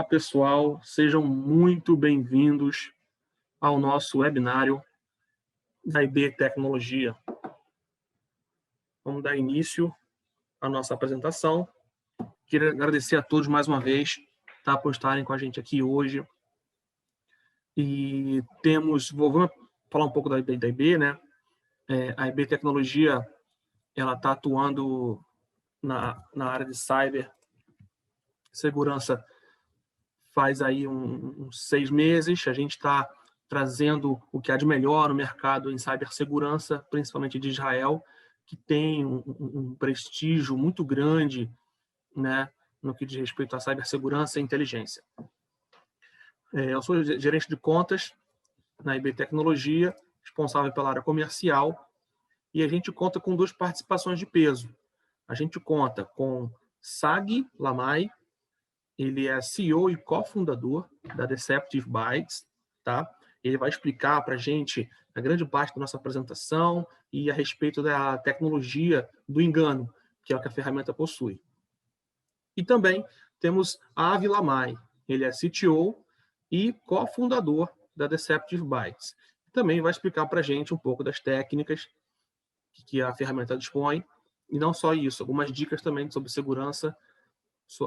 pessoal, sejam muito bem-vindos ao nosso webinário da IB Tecnologia. Vamos dar início à nossa apresentação. Queria agradecer a todos mais uma vez, por estarem com a gente aqui hoje. E vamos falar um pouco da IB, né? A IB Tecnologia, ela está atuando na área de segurança faz aí uns 6 meses. A gente está trazendo o que há de melhor no mercado em cibersegurança, principalmente de Israel, que tem um prestígio muito grande, né, no que diz respeito à cibersegurança e inteligência. Eu sou gerente de contas na IB Tecnologia, responsável pela área comercial, e a gente conta com 2 participações de peso. A gente conta com Sagi Lamay, ele é CEO e cofundador da Deceptive Bytes, tá? Ele vai explicar para a gente a grande parte da nossa apresentação e a respeito da tecnologia do engano, que é o que a ferramenta possui. E também temos a Avi Lamay, ele é CTO e cofundador da Deceptive Bytes. Também vai explicar para a gente um pouco das técnicas que a ferramenta dispõe, e não só isso, algumas dicas também sobre segurança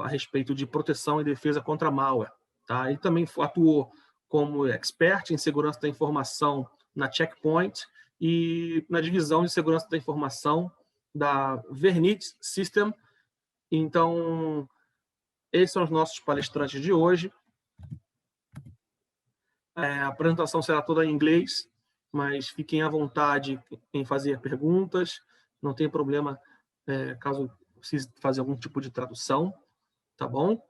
a respeito de proteção e defesa contra malware. Tá? Ele também atuou como expert em segurança da informação na Checkpoint e na divisão de segurança da informação da Vernit System. Então, esses são os nossos palestrantes de hoje. A apresentação será toda em inglês, mas fiquem à vontade em fazer perguntas. Não tem problema caso precise fazer algum tipo de tradução. Tá bom?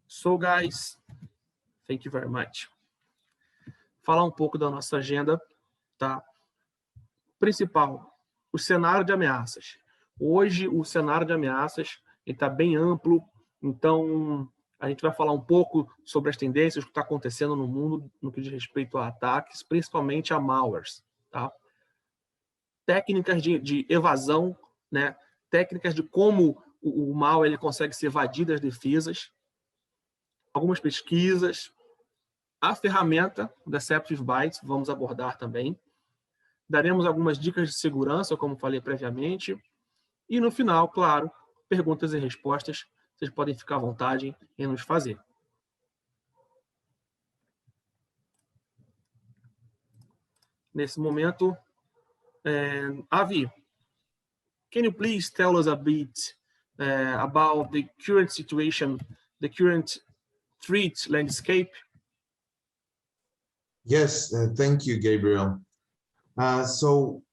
So, guys, thank you very much. Falar um pouco da nossa agenda, tá? Principal, o cenário de ameaças. Hoje, o cenário de ameaças está bem amplo, então a gente vai falar um pouco sobre as tendências, o que está acontecendo no mundo no que diz respeito a ataques, principalmente a malwares, tá? Técnicas de evasão, né? Técnicas de como o malware ele consegue se evadir das defesas, algumas pesquisas, a ferramenta Deceptive Bytes, vamos abordar também. Daremos algumas dicas de segurança, como falei previamente. E no final, claro, perguntas e respostas, vocês podem ficar à vontade em nos fazer. Nesse momento, Avi, can you please tell us a bit about the current situation, the current threat landscape? Yes, thank you, Gabriel. So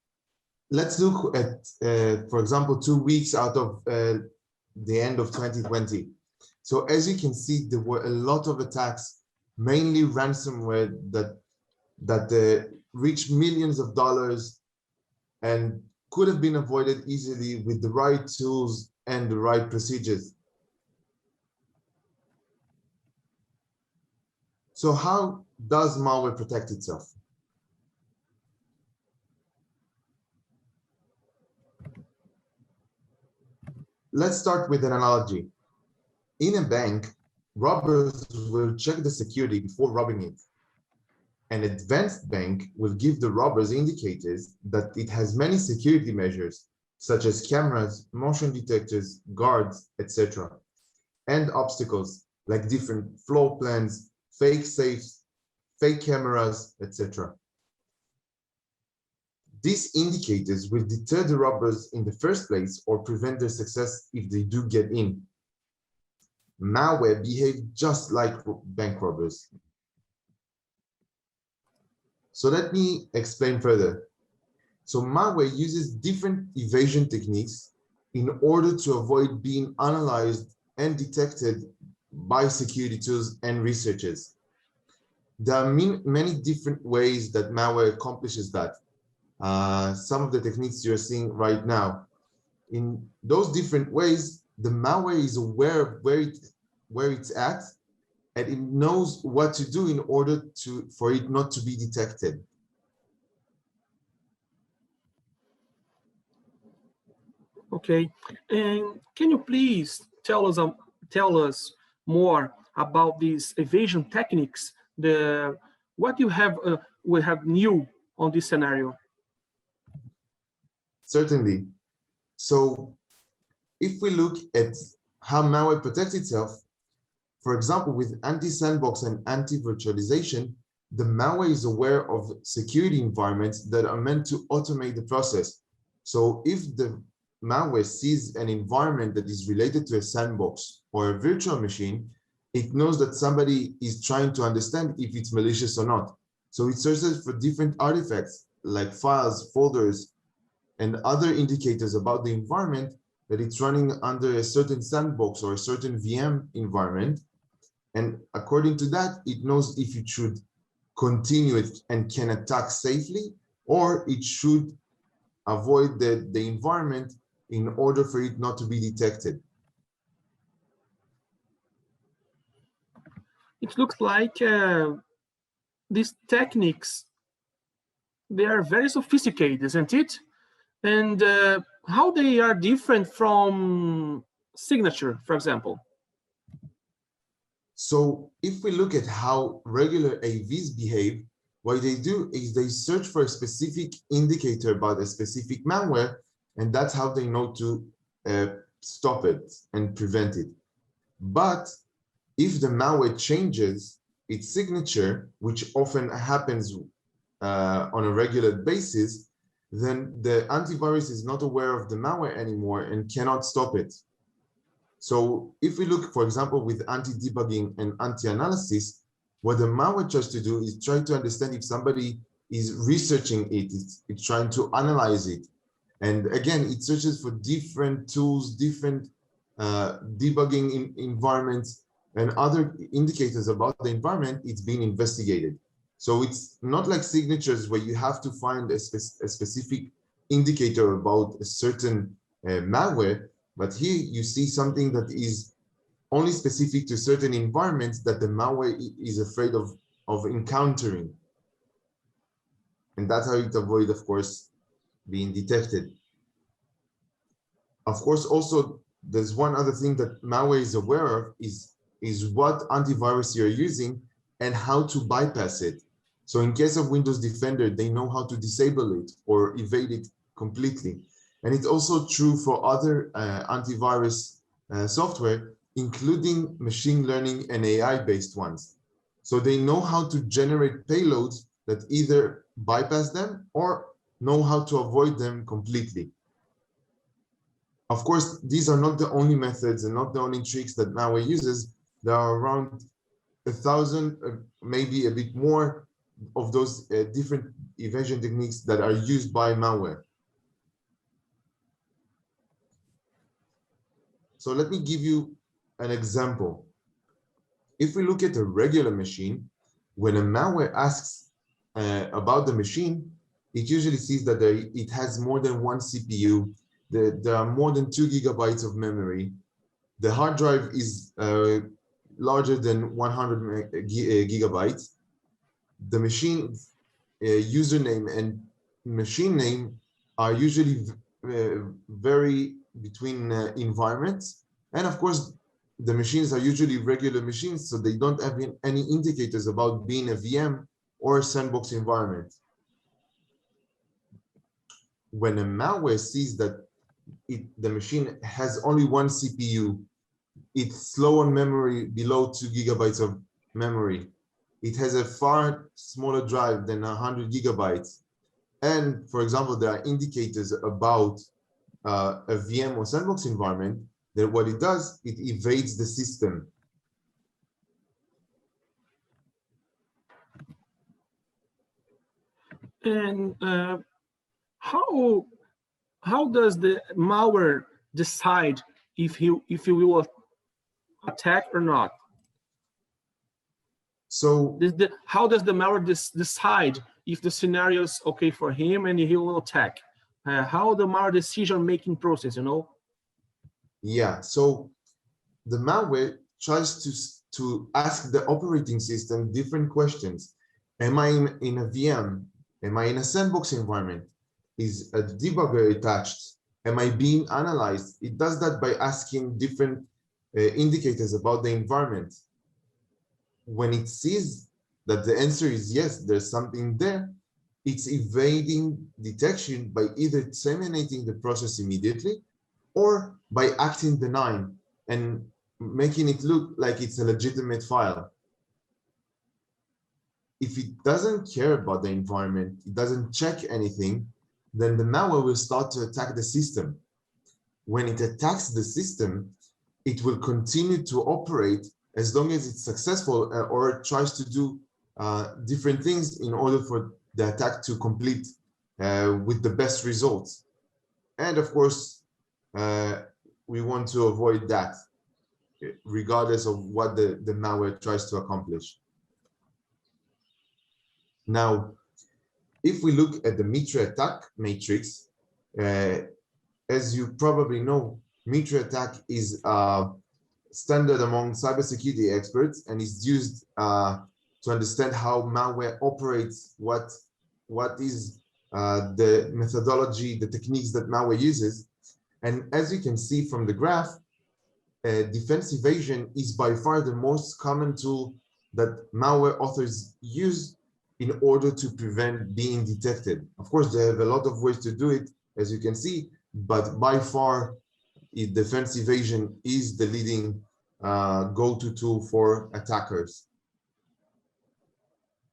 let's look at, for example, 2 weeks out of the end of 2020. So as you can see, there were a lot of attacks, mainly ransomware that reached millions of dollars and could have been avoided easily with the right tools and the right procedures. So how does malware protect itself? Let's start with an analogy. In a bank, robbers will check the security before robbing it. An advanced bank will give the robbers indicators that it has many security measures, such as cameras, motion detectors, guards, etc., and obstacles like different floor plans, fake safes, fake cameras, etc. These indicators will deter the robbers in the first place or prevent their success if they do get in. Malware behaves just like bank robbers. So let me explain further. So malware uses different evasion techniques in order to avoid being analyzed and detected by security tools and researchers. There are many different ways that malware accomplishes that. Some of the techniques you're seeing right now. In those different ways, the malware is aware of where it's at, and it knows what to do in order for it not to be detected. Okay, and can you please tell us more about these evasion techniques, what you have we have new on this scenario? Certainly. So if we look at how malware protects itself, for example, with anti-sandbox and anti-virtualization, the malware is aware of security environments that are meant to automate the process. So if the malware sees an environment that is related to a sandbox or a virtual machine, it knows that somebody is trying to understand if it's malicious or not. So it searches for different artifacts like files, folders, and other indicators about the environment that it's running under a certain sandbox or a certain VM environment. And according to that, it knows if it should continue it and can attack safely, or it should avoid the environment in order for it not to be detected. It looks like these techniques, they are very sophisticated, isn't it? And how they are different from signature, for example? So if we look at how regular AVs behave, what they do is they search for a specific indicator about a specific malware, and that's how they know to stop it and prevent it. But if the malware changes its signature, which often happens on a regular basis, then the antivirus is not aware of the malware anymore and cannot stop it. So if we look, for example, with anti-debugging and anti-analysis, what the malware tries to do is try to understand if somebody is researching it, it's trying to analyze it. And again, it searches for different tools, different debugging environments, and other indicators about the environment. It's being investigated. So it's not like signatures where you have to find a specific indicator about a certain malware, but here you see something that is only specific to certain environments that the malware is afraid of encountering. And that's how it avoids, of course, being detected. Of course, also, there's one other thing that malware is aware of is what antivirus you're using and how to bypass it. So in case of Windows Defender, they know how to disable it or evade it completely. And it's also true for other antivirus software, including machine learning and AI-based ones. So they know how to generate payloads that either bypass them or know how to avoid them completely. Of course, these are not the only methods and not the only tricks that malware uses. There are around 1,000, maybe a bit more, of those different evasion techniques that are used by malware. So let me give you an example. If we look at a regular machine, when a malware asks about the machine, it usually sees that it has more than one CPU, there are more than 2 gigabytes of memory, the hard drive is larger than 100 gigabytes, the machine username and machine name are usually vary between environments. And of course, the machines are usually regular machines, so they don't have any indicators about being a VM or a sandbox environment. When a malware sees that the machine has only one CPU, it's slow on memory, below 2 gigabytes of memory, it has a far smaller drive than 100 gigabytes, and for example, there are indicators about a VM or sandbox environment, then what it does, it evades the system. And how does the malware decide if you will attack or not? So how does the malware decide if the scenario is okay for him and he will attack? How the malware decision-making process, you know? Yeah, so the malware tries to ask the operating system different questions. Am I in a VM? Am I in a sandbox environment? Is a debugger attached? Am I being analyzed? It does that by asking different indicators about the environment. When it sees that the answer is yes, there's something there, it's evading detection by either terminating the process immediately or by acting benign and making it look like it's a legitimate file. If it doesn't care about the environment, it doesn't check anything, then the malware will start to attack the system. When it attacks the system, it will continue to operate as long as it's successful or tries to do different things in order for the attack to complete with the best results. And of course, we want to avoid that, regardless of what the malware tries to accomplish. Now, if we look at the Mitre attack matrix, as you probably know, Mitre attack is standard among cybersecurity experts and is used to understand how malware operates, what is the methodology, the techniques that malware uses. And as you can see from the graph, defense evasion is by far the most common tool that malware authors use in order to prevent being detected. Of course, they have a lot of ways to do it, as you can see, but by far, defense evasion is the leading go-to tool for attackers.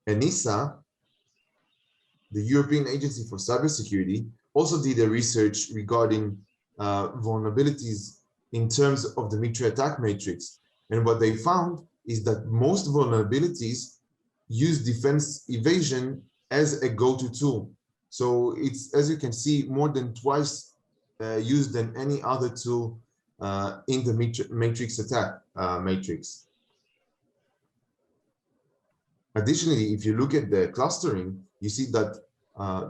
ENISA, the European Agency for Cybersecurity, also did a research regarding vulnerabilities in terms of the Mitre attack matrix. And what they found is that most vulnerabilities use defense evasion as a go-to tool. So it's, as you can see, more than twice used than any other tool in the matrix attack matrix. Additionally, if you look at the clustering, you see that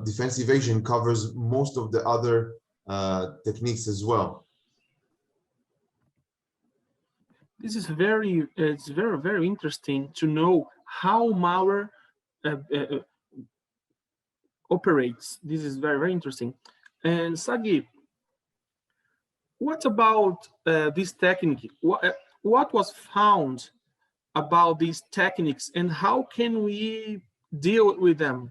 defense evasion covers most of the other techniques as well. This is it's very interesting to know how malware operates. This is very interesting. And Sagi, what about this technique? What was found about these techniques and how can we deal with them?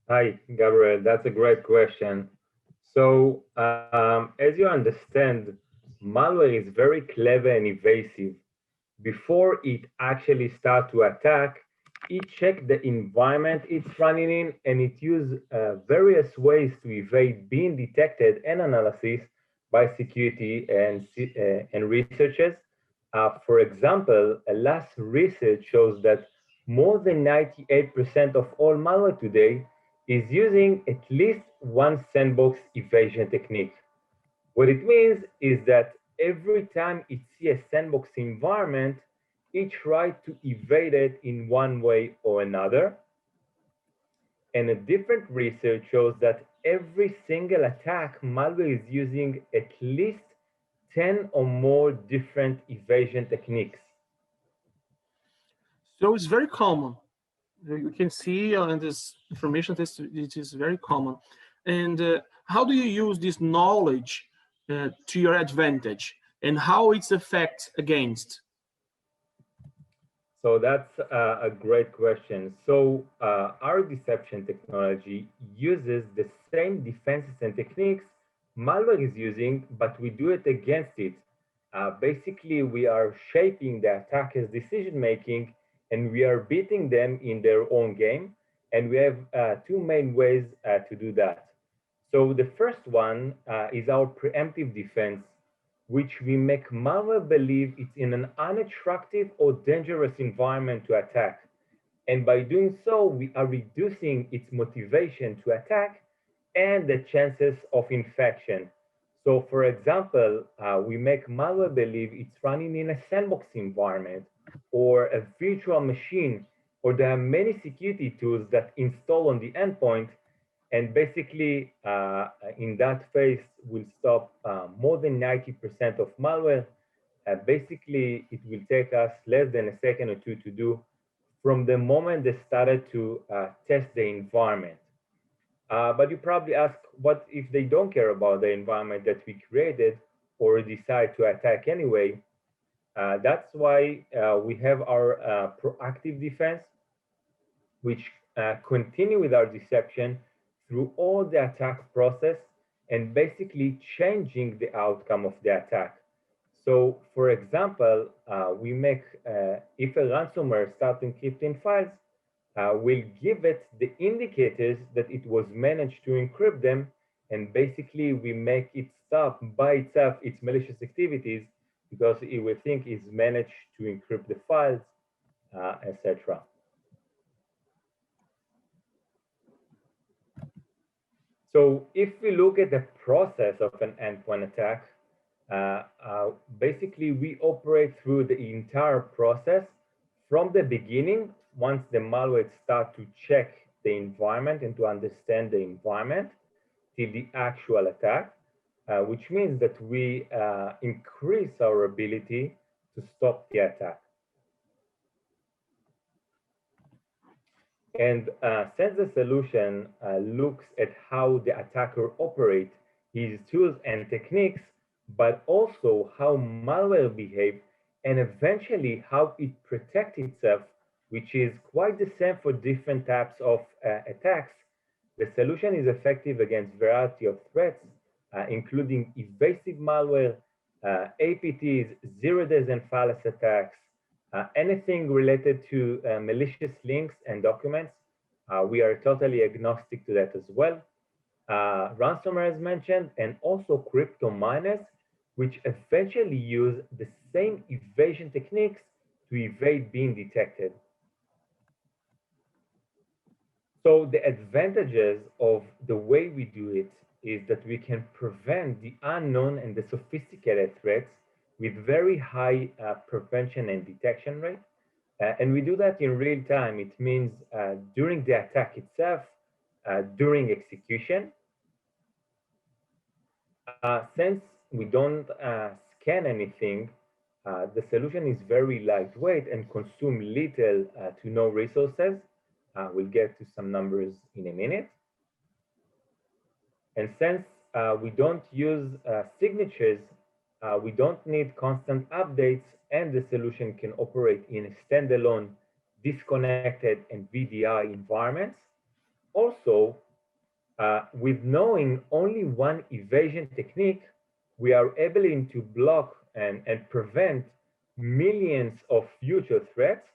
Hi, Gabriel, that's a great question. So as you understand, malware is very clever and evasive. Before it actually starts to attack, it checks the environment it's running in and it uses various ways to evade being detected and analysis by security and researchers. For example, a last research shows that more than 98% of all malware today is using at least one sandbox evasion technique. What it means is that every time it sees a sandbox environment, it tries to evade it in one way or another. And a different research shows that every single attack, malware is using at least 10 or more different evasion techniques. So it's very common. You can see in this information that it is very common. And how do you use this knowledge to your advantage and how it's effect against? So that's a great question. So our deception technology uses the same defenses and techniques malware is using, but we do it against it. Basically, we are shaping the attacker's decision-making and we are beating them in their own game. And we have two main ways to do that. So the first one is our preemptive defense, which we make malware believe it's in an unattractive or dangerous environment to attack. And by doing so, we are reducing its motivation to attack and the chances of infection. So for example, we make malware believe it's running in a sandbox environment or a virtual machine, or there are many security tools that install on the endpoint. And basically, in that phase, we'll stop more than 90% of malware. Basically, it will take us less than a second or two to do from the moment they started to test the environment. But you probably ask, what if they don't care about the environment that we created? or decide to attack anyway. That's why we have our proactive defense, which continue with our deception through all the attack process and basically changing the outcome of the attack. So, for example, we make, if a ransomware starts encrypting files, we'll give it the indicators that it was managed to encrypt them, and basically we make it stop by itself its malicious activities because it will think it's managed to encrypt the files, etc. So if we look at the process of an endpoint attack, basically we operate through the entire process from the beginning. Once the malware starts to check the environment and to understand the environment, till the actual attack, which means that we increase our ability to stop the attack. And since the solution looks at how the attacker operates his tools and techniques, but also how malware behaves, and eventually how it protects itself, which is quite the same for different types of attacks, the solution is effective against a variety of threats, including evasive malware, APTs, zero days and fallacy attacks, anything related to malicious links and documents. We are totally agnostic to that as well. Ransomware as mentioned, and also crypto miners, which eventually use the same evasion techniques to evade being detected. So the advantages of the way we do it is that we can prevent the unknown and the sophisticated threats with very high prevention and detection rate. And we do that in real time. It means during the attack itself, during execution. Since we don't scan anything, the solution is very lightweight and consume little to no resources. We'll get to some numbers in a minute. And since we don't use signatures, we don't need constant updates, and the solution can operate in a standalone, disconnected, and VDI environments. Also, with knowing only one evasion technique, we are able to block and prevent millions of future threats.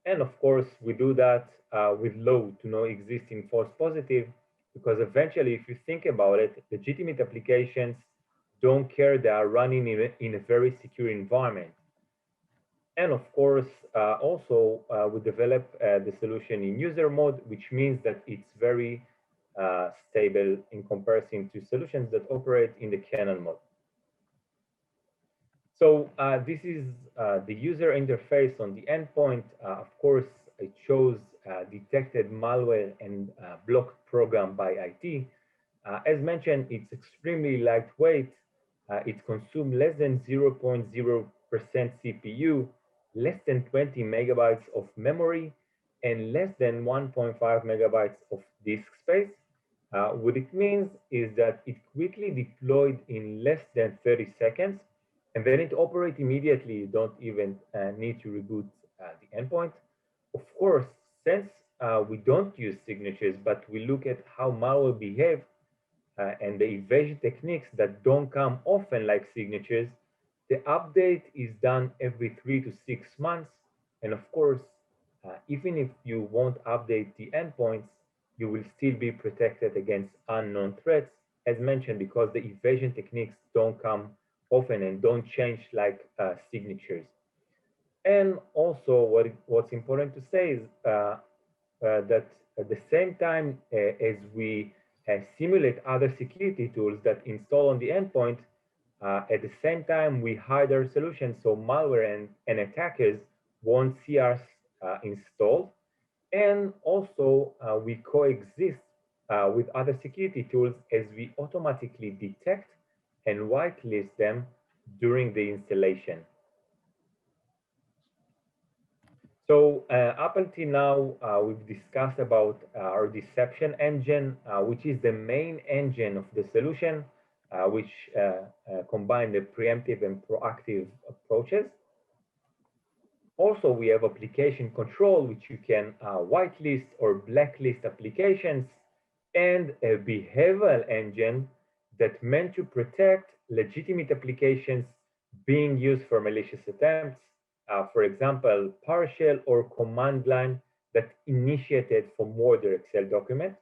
And of course, we do that with low to no existing false positive, because eventually, if you think about it, legitimate applications don't care they are running in a very secure environment. And of course, also, we develop the solution in user mode, which means that it's very stable in comparison to solutions that operate in the kernel mode. So this is the user interface on the endpoint. Of course, it shows detected malware and blocked program by IT. As mentioned, it's extremely lightweight. It consumes less than 0.0% CPU, less than 20 megabytes of memory, and less than 1.5 megabytes of disk space. What it means is that it quickly deployed in less than 30 seconds, and then it operates immediately. You don't even need to reboot the endpoint. Of course, since we don't use signatures, but we look at how malware behaves and the evasion techniques that don't come often like signatures, the update is done every 3 to 6 months. And of course, even if you won't update the endpoints, you will still be protected against unknown threats, as mentioned, because the evasion techniques don't come often and don't change like signatures. And also, what's important to say is that at the same time as we simulate other security tools that install on the endpoint, at the same time we hide our solution so malware and attackers won't see us installed. And also we coexist with other security tools as we automatically detect and whitelist them during the installation. So up until now, we've discussed about our deception engine, which is the main engine of the solution. which combine the preemptive and proactive approaches. Also, we have application control, which you can whitelist or blacklist applications, and a behavioral engine that meant to protect legitimate applications being used for malicious attempts. For example, PowerShell or command line that initiated from Word or Excel document.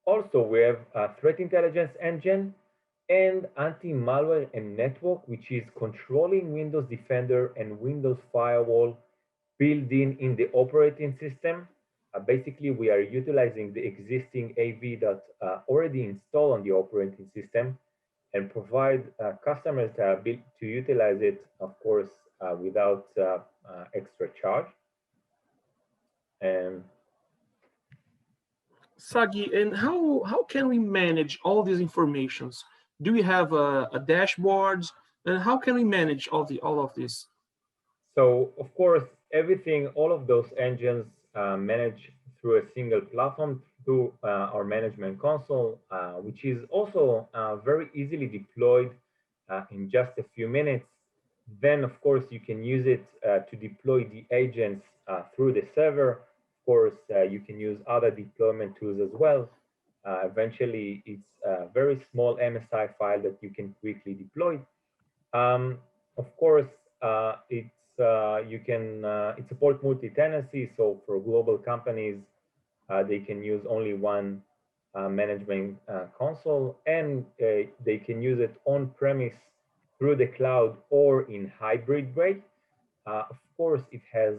Also, we have a threat intelligence engine and anti-malware and network, which is controlling Windows Defender and Windows Firewall built in the operating system. Basically, we are utilizing the existing AV that already installed on the operating system and provide customers the ability to utilize it, of course, without extra charge. Sagi, and how can we manage all these informations? Do we have a dashboard? And how can we manage all of this? So, of course, everything, all of those engines manage through a single platform, through our management console, which is also very easily deployed in just a few minutes. Then, of course, you can use it to deploy the agents through the server. Of course, you can use other deployment tools as well. Eventually, it's a very small MSI file that you can quickly deploy. Of course, it supports multi-tenancy. So for global companies, they can use only one management console, and they can use it on-premise through the cloud or in hybrid way. Of course, it has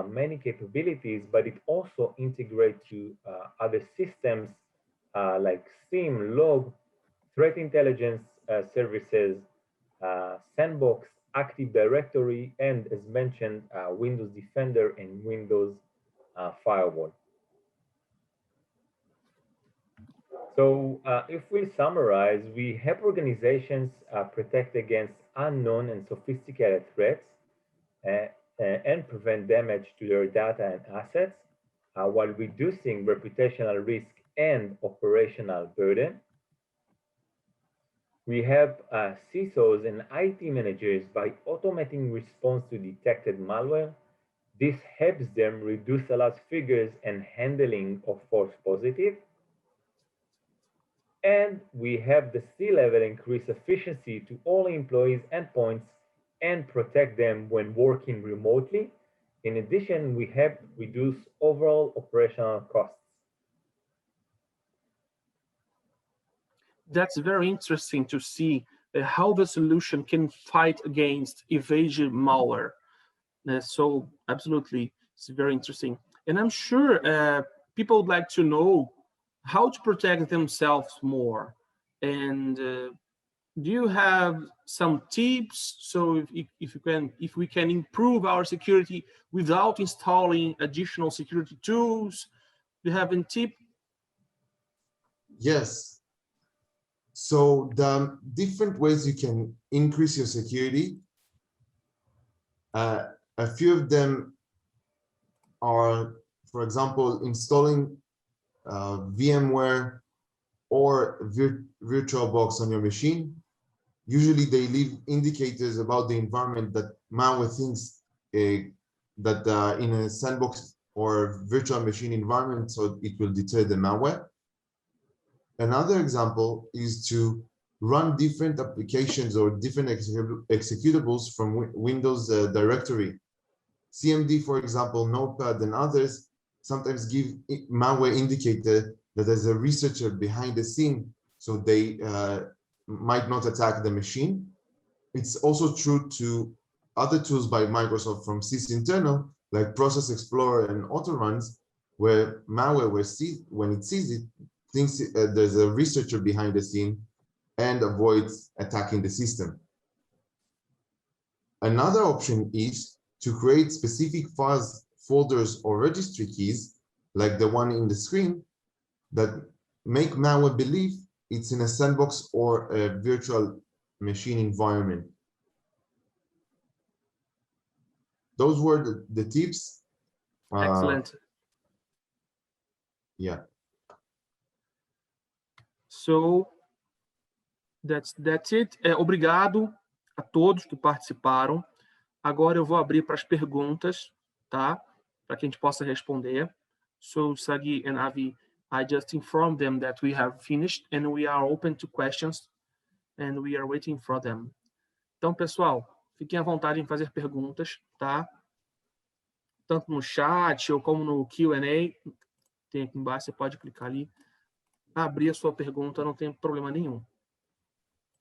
many capabilities, but it also integrates to other systems like SIEM, log, threat intelligence services, sandbox, Active Directory, and as mentioned, Windows Defender and Windows Firewall. So if we summarize, we help organizations protect against unknown and sophisticated threats and prevent damage to their data and assets while reducing reputational risk and operational burden. We help CISOs and IT managers by automating response to detected malware. This helps them reduce alert figures and handling of false positive. And we have the C-level increase efficiency to all employees' endpoints and protect them when working remotely. In addition, we help reduce overall operational costs. That's very interesting to see how the solution can fight against evasive malware. So absolutely, it's very interesting. And I'm sure people would like to know how to protect themselves more. And do you have some tips? So if we can improve our security without installing additional security tools, do you have any tip? Yes. So the different ways you can increase your security, a few of them are, for example, installing VMware or VirtualBox on your machine. Usually they leave indicators about the environment that malware thinks that in a sandbox or virtual machine environment, so it will deter the malware. Another example is to run different applications or different executables from Windows directory. CMD, for example, Notepad and others sometimes give malware indicator that there's a researcher behind the scene, so they might not attack the machine. It's also true to other tools by Microsoft from sysinternal, like Process Explorer and Autoruns, where malware, when it sees it, thinks there's a researcher behind the scene and avoids attacking the system. Another option is to create specific files, folders, or registry keys, like the one in the screen, that make malware believe it's in a sandbox or a virtual machine environment. Those were the tips. Excellent. Yeah. So that's it. Obrigado a todos que participaram. Agora eu vou abrir para as perguntas, tá? Para que a gente possa responder. So Sagi and Avi, I just informed them that we have finished and we are open to questions and we are waiting for them. Então, pessoal, fiquem à vontade em fazer perguntas, tá? Tanto no chat ou como no Q&A. Tem aqui embaixo, você pode clicar ali. Abrir a sua pergunta, não tem problema nenhum.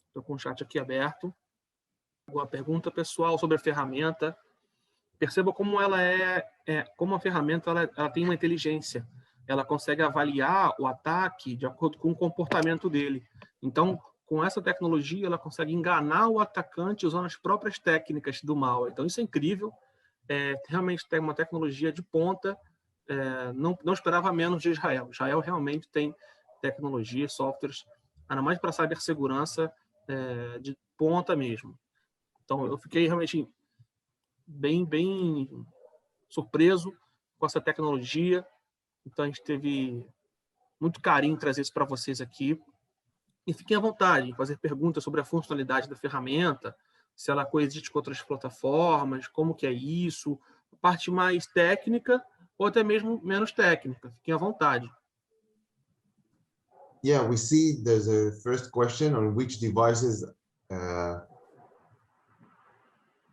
Estou com o chat aqui aberto. Uma pergunta pessoal sobre a ferramenta. Perceba como ela como a ferramenta ela tem uma inteligência. Ela consegue avaliar o ataque de acordo com o comportamento dele. Então, com essa tecnologia, ela consegue enganar o atacante usando as próprias técnicas do malware. Então, isso é incrível. Realmente tem uma tecnologia de ponta. Não esperava menos de Israel. Israel realmente tem tecnologia, softwares, ainda mais para cibersegurança de ponta mesmo. Então, eu fiquei realmente bem surpreso com essa tecnologia. Então, a gente teve muito carinho em trazer isso para vocês aqui. E fiquem à vontade em fazer perguntas sobre a funcionalidade da ferramenta, se ela coexiste com outras plataformas, como que é isso, a parte mais técnica ou até mesmo menos técnica. Fiquem à vontade. Yeah, we see there's a first question on which devices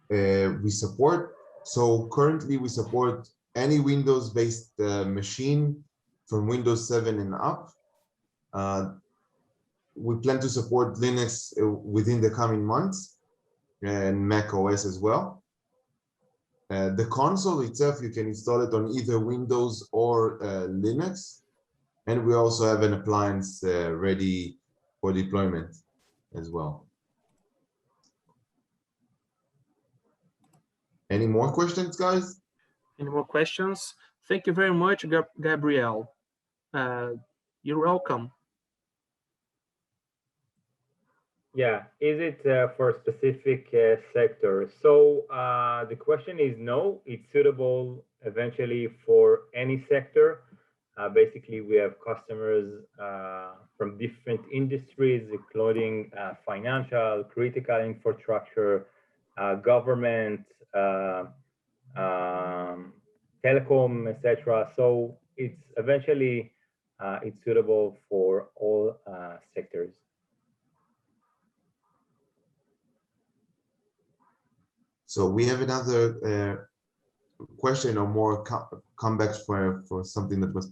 we support. So currently we support any Windows-based machine from Windows 7 and up. We plan to support Linux within the coming months and Mac OS as well. The console itself, you can install it on either Windows or Linux. And we also have an appliance ready for deployment as well. Any more questions, guys? Any more questions? Thank you very much, Gabriel. You're welcome. Yeah, is it for a specific sector? So the question is no, it's suitable eventually for any sector. Basically, we have customers from different industries, including financial, critical infrastructure, government, telecom, etc. So it's eventually it's suitable for all sectors. So we have another question or more comebacks for something that was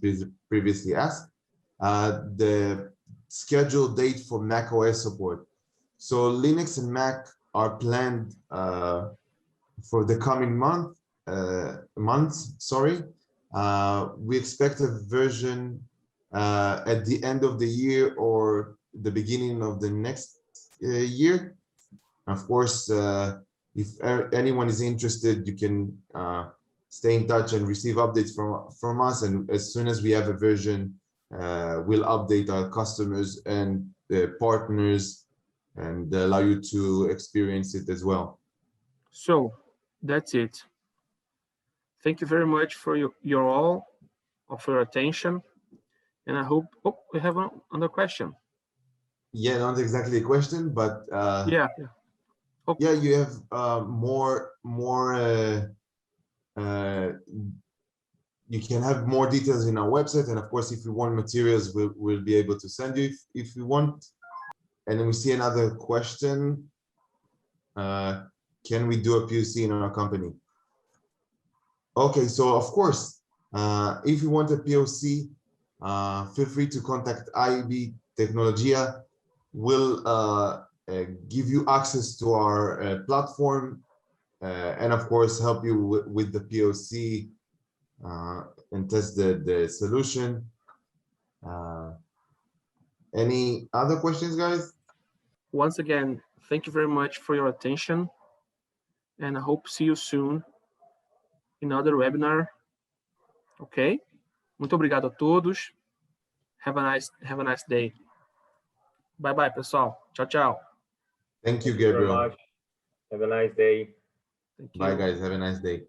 previously asked. The scheduled date for Mac OS support. So Linux and Mac are planned for the coming months. Sorry, we expect a version at the end of the year or the beginning of the next year. Of course, if anyone is interested, you can stay in touch and receive updates from us. And as soon as we have a version, we'll update our customers and partners and allow you to experience it as well. So that's it. Thank you very much for your attention. And I hope, we have another question. Yeah, not exactly a question, but yeah. Okay. Yeah, you have more you can have more details in our website, and of course, if you want materials, we'll be able to send you if you want. And then we see another question. Can we do a POC in our company? Okay, so of course, if you want a POC, feel free to contact IB Tecnologia. We'll give you access to our platform and of course help you with the POC and test the solution. Any other questions, guys? Once again, thank you very much for your attention, and I hope to see you soon in another webinar. Okay? Muito obrigado a todos. Have a nice day. Bye bye, pessoal. Tchau, tchau. Thank you, Gabriel. Very much. Have a nice day. Thank you. Bye, guys. Have a nice day.